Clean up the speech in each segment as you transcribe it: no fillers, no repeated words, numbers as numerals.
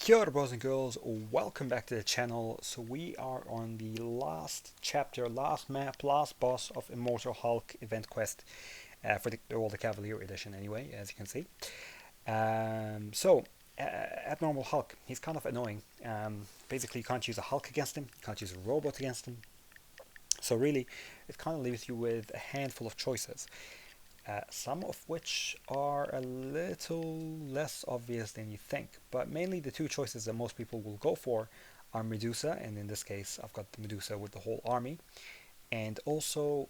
Kia ora, boys and girls, welcome back to the channel. So we are on the last chapter, last map, last boss of Immortal Hulk event quest for the Cavalier edition anyway, as you can see. Abnormal Hulk, he's kind of annoying. Basically you can't use a Hulk against him, you can't use a robot against him. So really, it kind of leaves you with a handful of choices. Some of which are a little less obvious than you think, but mainly the two choices that most people will go for are Medusa, and in this case I've got the Medusa with the whole army, and also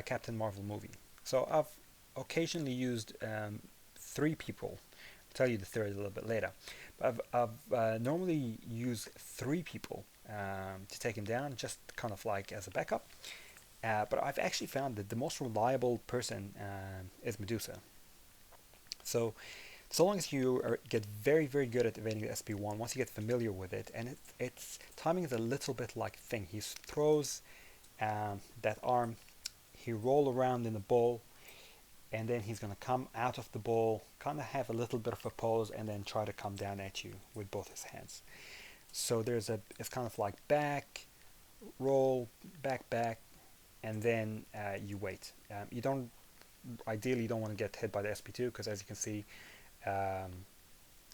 Captain Marvel movie. So I've occasionally used three people. I'll tell you the third a little bit later, but I've normally used three people to take him down, just kind of like as a backup. But I've actually found that the most reliable person is Medusa. So long as you get very, very good at evading the SP1, once you get familiar with it, and its timing is a little bit like Thing. He throws that arm, he roll around in the ball, and then he's going to come out of the ball, kind of have a little bit of a pose, and then try to come down at you with both his hands. So it's kind of like back, roll, back, back, and then you wait. Ideally you don't want to get hit by the SP2 because, as you can see,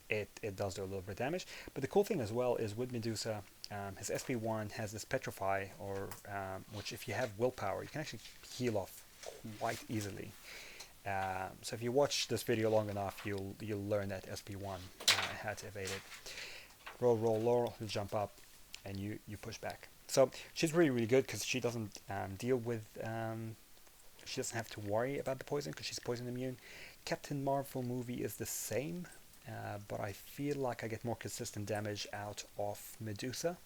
it does do a little bit of damage. But the cool thing as well is with Medusa, his SP1 has this petrify, which if you have willpower, you can actually heal off quite easily. So if you watch this video long enough, you'll learn that SP1 how to evade it. Roll, roll, roll, jump up, and you push back. So she's really, really good because she doesn't deal with, she doesn't have to worry about the poison because she's poison immune. Captain Marvel movie is the same, but I feel like I get more consistent damage out of Medusa.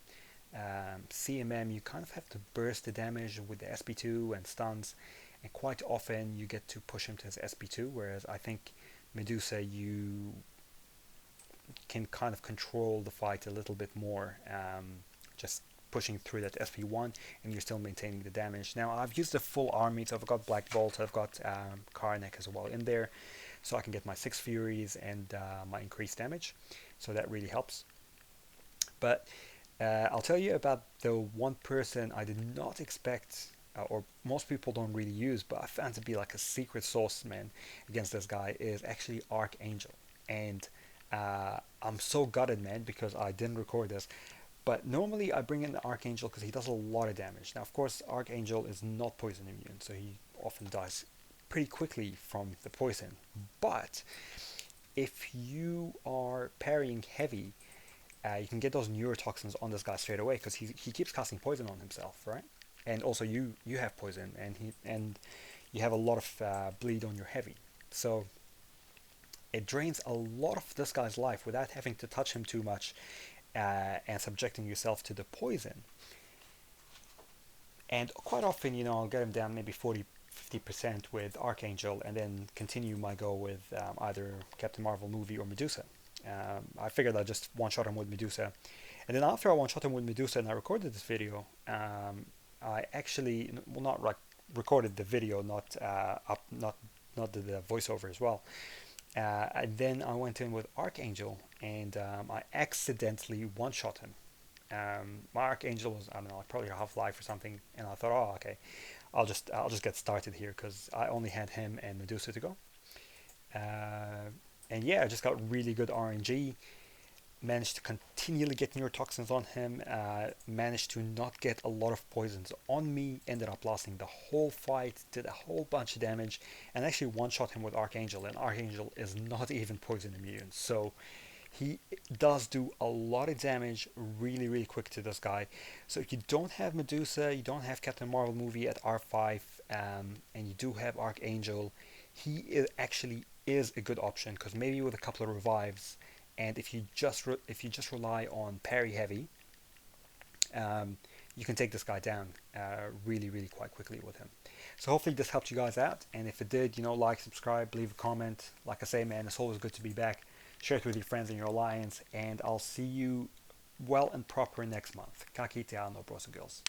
CMM, you kind of have to burst the damage with the SP2 and stuns, and quite often you get to push him to his SP2, whereas I think Medusa, you can kind of control the fight a little bit more, just pushing through that SP1, and you're still maintaining the damage. Now I've used the full army, so I've got Black Bolt, I've got Karnak as well in there, so I can get my 6 Furies and my increased damage, so that really helps. But I'll tell you about the one person I did not expect, or most people don't really use, but I found to be like a secret sauce, man, against this guy, is actually Archangel. And I'm so gutted, man, because I didn't record this. But normally I bring in the Archangel because he does a lot of damage. Now, of course, Archangel is not poison immune, so he often dies pretty quickly from the poison. But if you are parrying heavy, you can get those neurotoxins on this guy straight away because he keeps casting poison on himself, right? And also you have poison, and you have a lot of bleed on your heavy. So it drains a lot of this guy's life without having to touch him too much. And subjecting yourself to the poison. And quite often, I'll get him down maybe 40-50% with Archangel, and then continue my go with either Captain Marvel movie or Medusa. I figured I'd just one-shot him with Medusa. And then after I one-shot him with Medusa and I recorded this video, I actually, well, not recorded the video, not the voiceover as well. And then I went in with Archangel, and I accidentally one-shot him. My Archangel was, I don't know, probably a half-life or something, and I thought, oh, okay, I'll just get started here because I only had him and Medusa to go. And yeah, I just got really good RNG. Managed to continually get neurotoxins on him, managed to not get a lot of poisons on me, ended up lasting the whole fight, did a whole bunch of damage, and actually one-shot him with Archangel, and Archangel is not even poison immune, so he does do a lot of damage really, really quick to this guy. So if you don't have Medusa, you don't have Captain Marvel movie at R5, and you do have Archangel, he actually is a good option, because maybe with a couple of revives, and if you just rely on parry heavy, you can take this guy down really, really quite quickly with him. So hopefully this helped you guys out, and if it did, like, subscribe, leave a comment. Like I say, man, it's always good to be back. Share it with your friends in your alliance, and I'll see you well and proper next month. Ka kite ano, bros and girls.